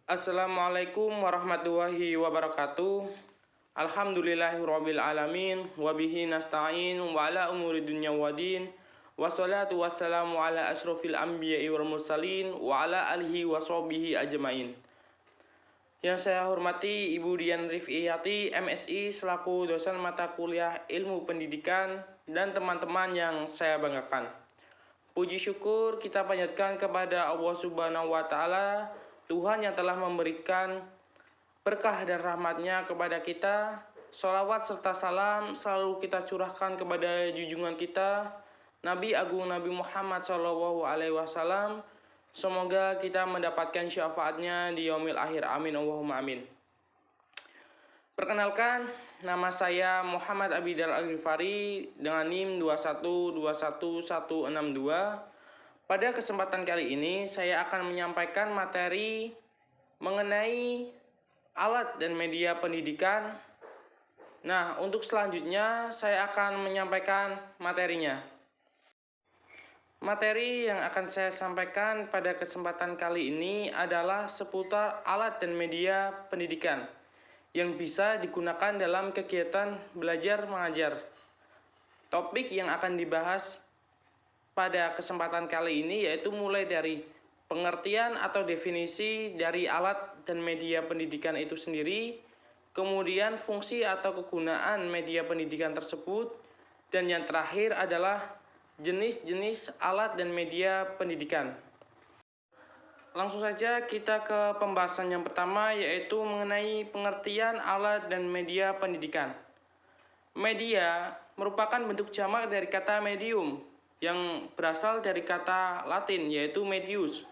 Assalamualaikum warahmatullahi wabarakatuh. Alhamdulillahirabbil alamin wa bihi nasta'in wa ala umuri dunya waddin. Wassalatu wassalamu ala asyrofil anbiya'i wal mursalin wa ala alihi wa sahbihi ajmain. Yang saya hormati Ibu Dian Rifiyati, MSI, selaku dosen mata kuliah Ilmu Pendidikan, dan teman-teman yang saya banggakan. Puji syukur kita panjatkan kepada Allah Subhanahu wa Ta'ala, Tuhan yang telah memberikan berkah dan rahmat-Nya kepada kita. Sholawat serta salam selalu kita curahkan kepada junjungan kita, Nabi Agung Nabi Muhammad SAW. Semoga kita mendapatkan syafaat-Nya di yaumil akhir. Amin Allahumma amin. Perkenalkan, nama saya Muhammad Abidal Al-Ghifari dengan NIM 2121162. Pada kesempatan kali ini, saya akan menyampaikan materi mengenai alat dan media pendidikan. Nah, untuk selanjutnya, saya akan menyampaikan materinya. Materi yang akan saya sampaikan pada kesempatan kali ini adalah seputar alat dan media pendidikan yang bisa digunakan dalam kegiatan belajar mengajar. Topik yang akan dibahas pada kesempatan kali ini yaitu mulai dari pengertian atau definisi dari alat dan media pendidikan itu sendiri, kemudian fungsi atau kegunaan media pendidikan tersebut, dan yang terakhir adalah jenis-jenis alat dan media pendidikan. Langsung saja kita ke pembahasan yang pertama, yaitu mengenai pengertian alat dan media pendidikan. Media merupakan bentuk jamak dari kata medium, yang berasal dari kata Latin yaitu medius,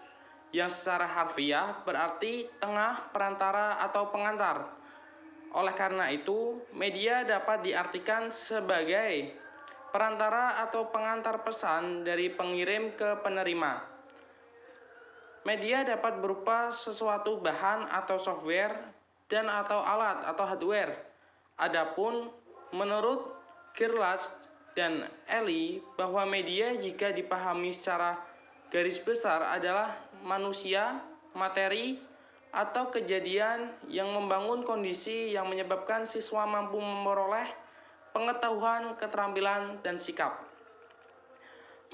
yang secara harfiah berarti tengah, perantara, atau pengantar. Oleh karena itu, media dapat diartikan sebagai perantara atau pengantar pesan dari pengirim ke penerima. Media dapat berupa sesuatu bahan atau software dan atau alat atau hardware. Adapun menurut Girlach dan Eli bahwa media jika dipahami secara garis besar adalah manusia, materi, atau kejadian yang membangun kondisi yang menyebabkan siswa mampu memperoleh pengetahuan, keterampilan, dan sikap.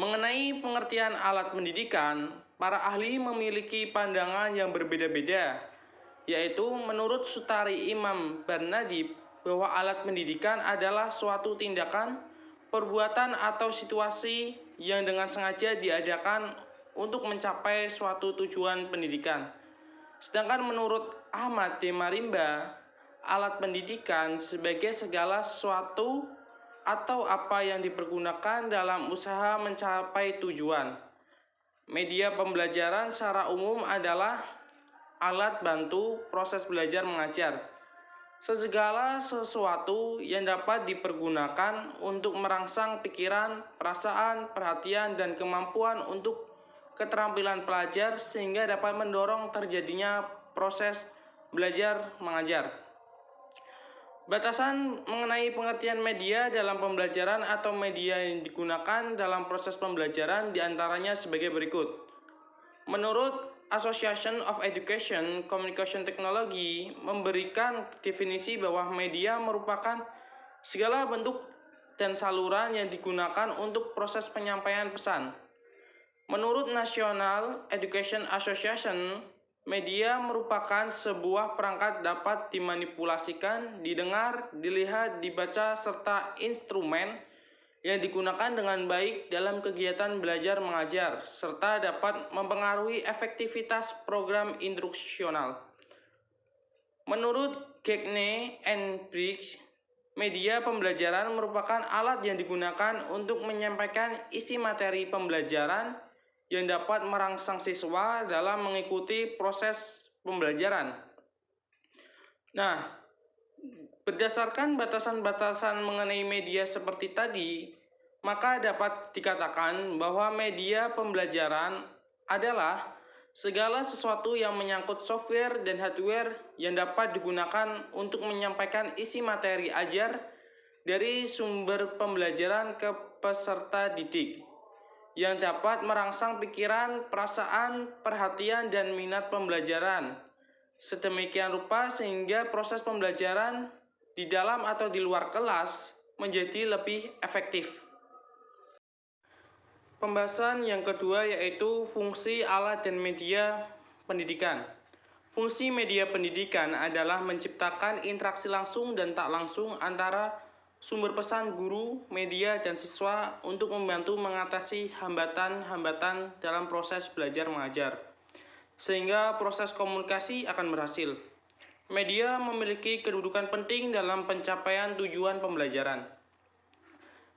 Mengenai pengertian alat pendidikan, para ahli memiliki pandangan yang berbeda-beda, yaitu menurut Sutari Imam Barnadib bahwa alat pendidikan adalah suatu tindakan, perbuatan atau situasi yang dengan sengaja diadakan untuk mencapai suatu tujuan pendidikan. Sedangkan menurut Ahmad D. Marimba, alat pendidikan sebagai segala sesuatu atau apa yang dipergunakan dalam usaha mencapai tujuan. Media pembelajaran secara umum adalah alat bantu proses belajar mengajar. Segala sesuatu yang dapat dipergunakan untuk merangsang pikiran, perasaan, perhatian, dan kemampuan untuk keterampilan pelajar sehingga dapat mendorong terjadinya proses belajar mengajar. Batasan mengenai pengertian media dalam pembelajaran atau media yang digunakan dalam proses pembelajaran diantaranya sebagai berikut. Menurut Association of Education Communication Technology memberikan definisi bahwa media merupakan segala bentuk dan saluran yang digunakan untuk proses penyampaian pesan. Menurut National Education Association, media merupakan sebuah perangkat dapat dimanipulasikan, didengar, dilihat, dibaca, serta instrumen yang digunakan dengan baik dalam kegiatan belajar mengajar, serta dapat mempengaruhi efektivitas program instruksional. Menurut Gagne and Briggs, media pembelajaran merupakan alat yang digunakan untuk menyampaikan isi materi pembelajaran yang dapat merangsang siswa dalam mengikuti proses pembelajaran. Nah, berdasarkan batasan-batasan mengenai media seperti tadi, maka dapat dikatakan bahwa media pembelajaran adalah segala sesuatu yang menyangkut software dan hardware yang dapat digunakan untuk menyampaikan isi materi ajar dari sumber pembelajaran ke peserta didik, yang dapat merangsang pikiran, perasaan, perhatian, dan minat pembelajaran, sedemikian rupa sehingga proses pembelajaran di dalam atau di luar kelas menjadi lebih efektif. Pembahasan yang kedua yaitu fungsi alat dan media pendidikan. Fungsi media pendidikan adalah menciptakan interaksi langsung dan tak langsung antara sumber pesan guru, media, dan siswa untuk membantu mengatasi hambatan-hambatan dalam proses belajar mengajar, sehingga proses komunikasi akan berhasil. Media memiliki kedudukan penting dalam pencapaian tujuan pembelajaran.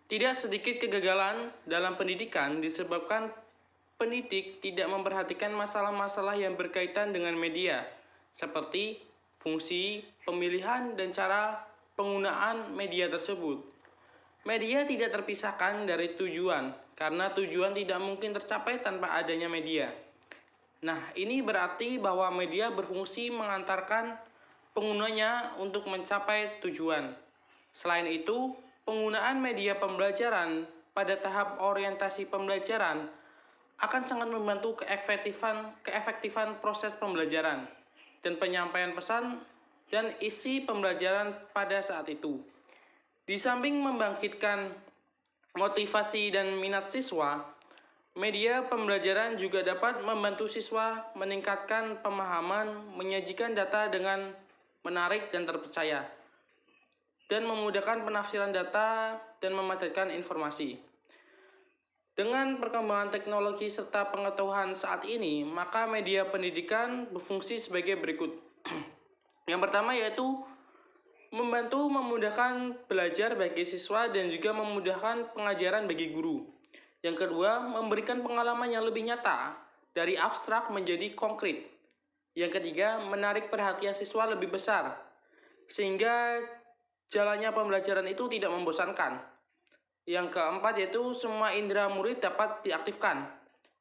Tidak sedikit kegagalan dalam pendidikan disebabkan pendidik tidak memperhatikan masalah-masalah yang berkaitan dengan media, seperti fungsi, pemilihan, dan cara penggunaan media tersebut. Media tidak terpisahkan dari tujuan, karena tujuan tidak mungkin tercapai tanpa adanya media. Nah, ini berarti bahwa media berfungsi mengantarkan penggunanya untuk mencapai tujuan. Selain itu, penggunaan media pembelajaran pada tahap orientasi pembelajaran akan sangat membantu keefektifan proses pembelajaran dan penyampaian pesan dan isi pembelajaran pada saat itu. Di samping membangkitkan motivasi dan minat siswa, media pembelajaran juga dapat membantu siswa meningkatkan pemahaman, menyajikan data dengan menarik dan terpercaya, dan memudahkan penafsiran data dan memadatkan informasi. Dengan perkembangan teknologi serta pengetahuan saat ini, maka media pendidikan berfungsi sebagai berikut. Yang pertama yaitu membantu memudahkan belajar bagi siswa dan juga memudahkan pengajaran bagi guru. Yang kedua, memberikan pengalaman yang lebih nyata dari abstrak menjadi konkret. Yang ketiga, menarik perhatian siswa lebih besar, sehingga jalannya pembelajaran itu tidak membosankan. Yang keempat yaitu semua indera murid dapat diaktifkan.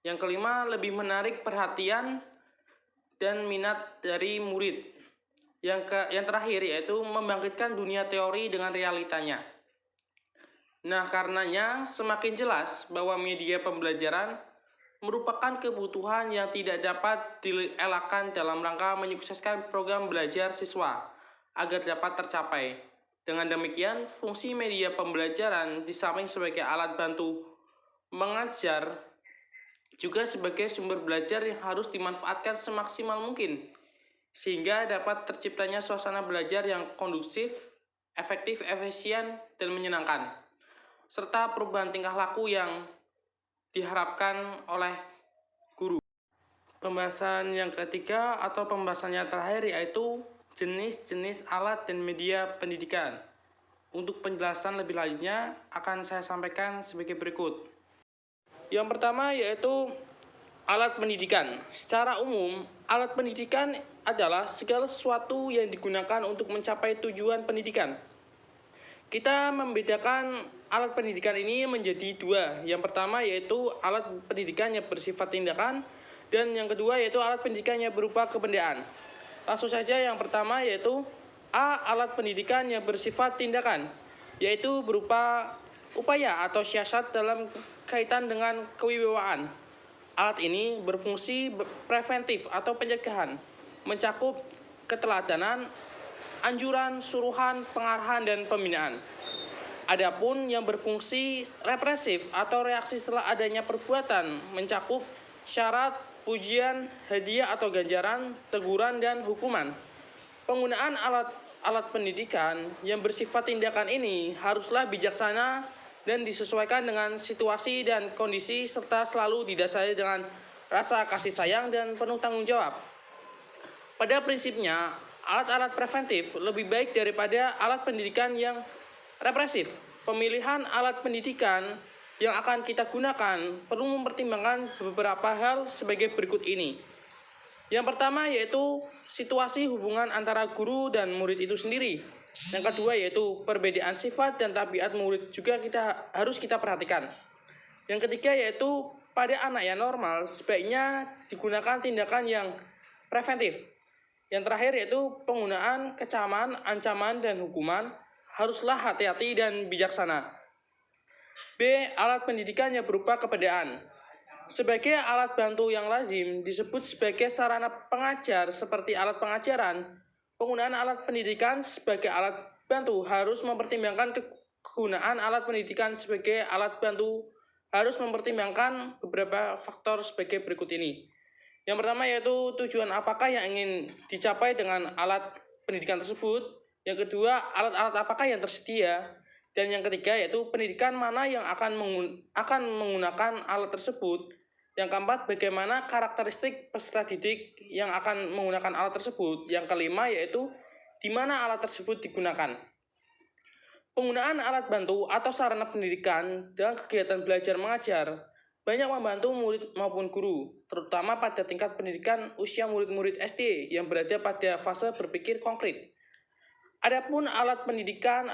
Yang kelima, lebih menarik perhatian dan minat dari murid. Yang terakhir yaitu membangkitkan dunia teori dengan realitanya. Nah, karenanya semakin jelas bahwa media pembelajaran merupakan kebutuhan yang tidak dapat dielakkan dalam rangka menyukseskan program belajar siswa agar dapat tercapai. Dengan demikian, fungsi media pembelajaran di samping sebagai alat bantu mengajar, juga sebagai sumber belajar yang harus dimanfaatkan semaksimal mungkin, sehingga dapat terciptanya suasana belajar yang kondusif, efektif, efisien, dan menyenangkan, serta perubahan tingkah laku yang diharapkan oleh guru. Pembahasan yang ketiga atau pembahasannya terakhir yaitu jenis-jenis alat dan media pendidikan. Untuk penjelasan lebih lanjutnya akan saya sampaikan sebagai berikut. Yang pertama yaitu alat pendidikan. Secara umum, alat pendidikan adalah segala sesuatu yang digunakan untuk mencapai tujuan pendidikan. Kita membedakan alat pendidikan ini menjadi dua. Yang pertama yaitu alat pendidikan yang bersifat tindakan, dan yang kedua yaitu alat pendidikan yang berupa kebendaan. Langsung saja yang pertama yaitu A. Alat pendidikan yang bersifat tindakan, yaitu berupa upaya atau siasat dalam kaitan dengan kewibawaan. Alat ini berfungsi preventif atau pencegahan, mencakup keteladanan, anjuran, suruhan, pengarahan, dan pembinaan. Adapun yang berfungsi represif atau reaksi setelah adanya perbuatan mencakup syarat, pujian, hadiah atau ganjaran, teguran, dan hukuman. Penggunaan alat pendidikan yang bersifat tindakan ini haruslah bijaksana dan disesuaikan dengan situasi dan kondisi serta selalu didasari dengan rasa kasih sayang dan penuh tanggung jawab. Pada prinsipnya, alat-alat preventif lebih baik daripada alat pendidikan yang represif. Pemilihan alat pendidikan yang akan kita gunakan perlu mempertimbangkan beberapa hal sebagai berikut ini. Yang pertama yaitu situasi hubungan antara guru dan murid itu sendiri. Yang kedua yaitu perbedaan sifat dan tabiat murid juga harus kita perhatikan. Yang ketiga yaitu pada anak yang normal sebaiknya digunakan tindakan yang preventif. Yang terakhir yaitu penggunaan kecaman, ancaman, dan hukuman haruslah hati-hati dan bijaksana. B. Alat pendidikan yang berupa kebendaan. sebagai alat bantu yang lazim disebut sebagai sarana pengajar seperti alat pengajaran. Penggunaan alat pendidikan sebagai alat bantu harus mempertimbangkan kegunaan alat pendidikan sebagai alat bantu harus mempertimbangkan beberapa faktor sebagai berikut ini. Yang pertama yaitu tujuan apakah yang ingin dicapai dengan alat pendidikan tersebut. Yang kedua, alat-alat apakah yang tersedia. Dan yang ketiga yaitu pendidikan mana yang akan menggunakan alat tersebut. Yang keempat, bagaimana karakteristik peserta didik yang akan menggunakan alat tersebut. Yang kelima yaitu di mana alat tersebut digunakan. Penggunaan alat bantu atau sarana pendidikan dalam kegiatan belajar mengajar banyak membantu murid maupun guru, terutama pada tingkat pendidikan usia murid-murid SD yang berada pada fase berpikir konkret. Adapun alat pendidikan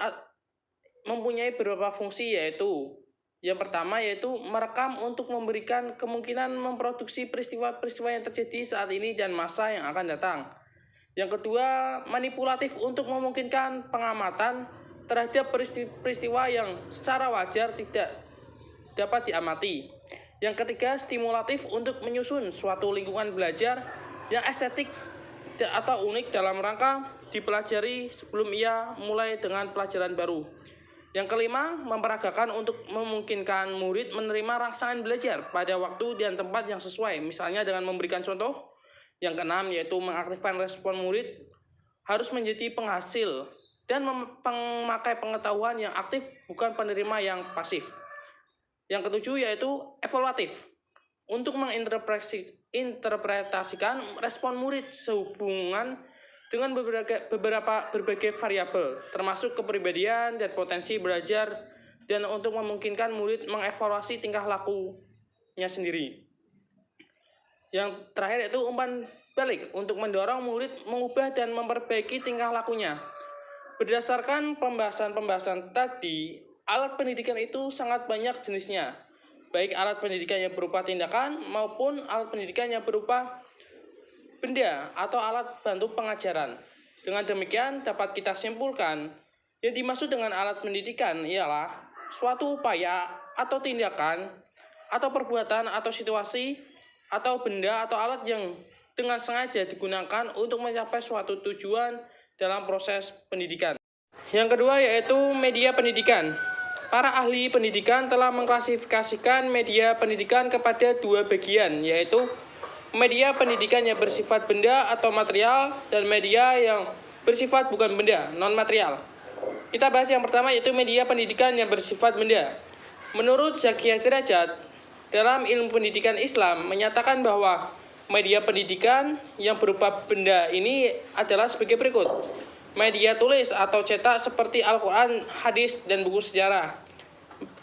mempunyai beberapa fungsi yaitu yang pertama yaitu merekam untuk memberikan kemungkinan memproduksi peristiwa-peristiwa yang terjadi saat ini dan masa yang akan datang. Yang kedua, manipulatif untuk memungkinkan pengamatan terhadap peristiwa yang secara wajar tidak dapat diamati. Yang ketiga, stimulatif untuk menyusun suatu lingkungan belajar yang estetik atau unik dalam rangka dipelajari sebelum ia mulai dengan pelajaran baru. Yang kelima, memperagakan untuk memungkinkan murid menerima rangsangan belajar pada waktu dan tempat yang sesuai, misalnya dengan memberikan contoh. Yang keenam, yaitu mengaktifkan respon murid harus menjadi penghasil dan memakai pengetahuan yang aktif, bukan penerima yang pasif. Yang ketujuh, yaitu evaluatif untuk menginterpretasikan respon murid sehubungan dengan berbagai variabel, termasuk kepribadian dan potensi belajar, dan untuk memungkinkan murid mengevaluasi tingkah lakunya sendiri. Yang terakhir yaitu umpan balik untuk mendorong murid mengubah dan memperbaiki tingkah lakunya. Berdasarkan pembahasan tadi, alat pendidikan itu sangat banyak jenisnya, baik alat pendidikan yang berupa tindakan maupun alat pendidikan yang berupa benda atau alat bantu pengajaran. Dengan demikian dapat kita simpulkan yang dimaksud dengan alat pendidikan ialah suatu upaya atau tindakan atau perbuatan atau situasi atau benda atau alat yang dengan sengaja digunakan untuk mencapai suatu tujuan dalam proses pendidikan. Yang kedua yaitu media pendidikan. Para ahli pendidikan telah mengklasifikasikan media pendidikan kepada dua bagian, yaitu media pendidikan yang bersifat benda atau material dan media yang bersifat bukan benda, non-material. Kita bahas yang pertama yaitu media pendidikan yang bersifat benda. Menurut Zakia Derajat, dalam ilmu pendidikan Islam menyatakan bahwa media pendidikan yang berupa benda ini adalah sebagai berikut. Media tulis atau cetak seperti Al-Quran, hadis, dan buku sejarah.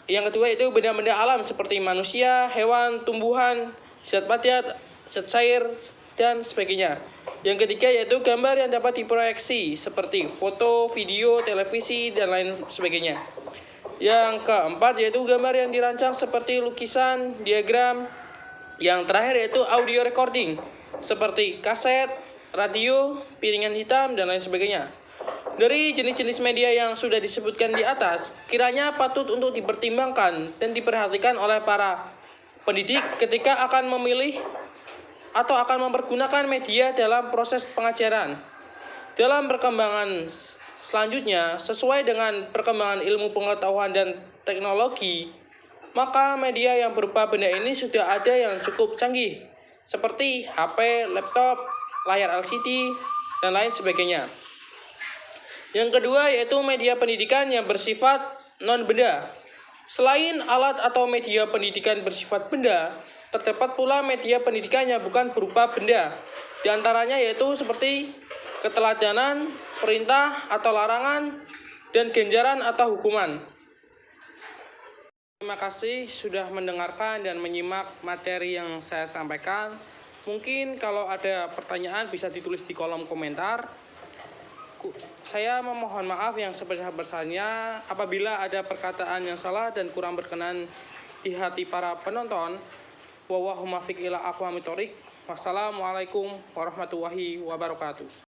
Yang kedua itu benda-benda alam seperti manusia, hewan, tumbuhan, zat padat, zat cair, dan sebagainya. Yang ketiga yaitu gambar yang dapat diproyeksi seperti foto, video, televisi, dan lain sebagainya. Yang keempat yaitu gambar yang dirancang seperti lukisan, diagram. Yang terakhir yaitu audio recording seperti kaset, radio, piringan hitam, dan lain sebagainya. Dari jenis-jenis media yang sudah disebutkan di atas, kiranya patut untuk dipertimbangkan dan diperhatikan oleh para pendidik ketika akan memilih atau akan mempergunakan media dalam proses pengajaran. Dalam perkembangan selanjutnya, sesuai dengan perkembangan ilmu pengetahuan dan teknologi, maka media yang berupa benda ini sudah ada yang cukup canggih, seperti HP, laptop, layar LCD, dan lain sebagainya. Yang kedua yaitu media pendidikan yang bersifat non-benda. Selain alat atau media pendidikan bersifat benda, terdapat pula media pendidikan yang bukan berupa benda. Di antaranya yaitu seperti keteladanan, perintah atau larangan, dan ganjaran atau hukuman. Terima kasih sudah mendengarkan dan menyimak materi yang saya sampaikan. Mungkin kalau ada pertanyaan bisa ditulis di kolom komentar. Saya memohon maaf yang sebesar-besarnya apabila ada perkataan yang salah dan kurang berkenan di hati para penonton. Wassalamualaikum warahmatullahi wabarakatuh.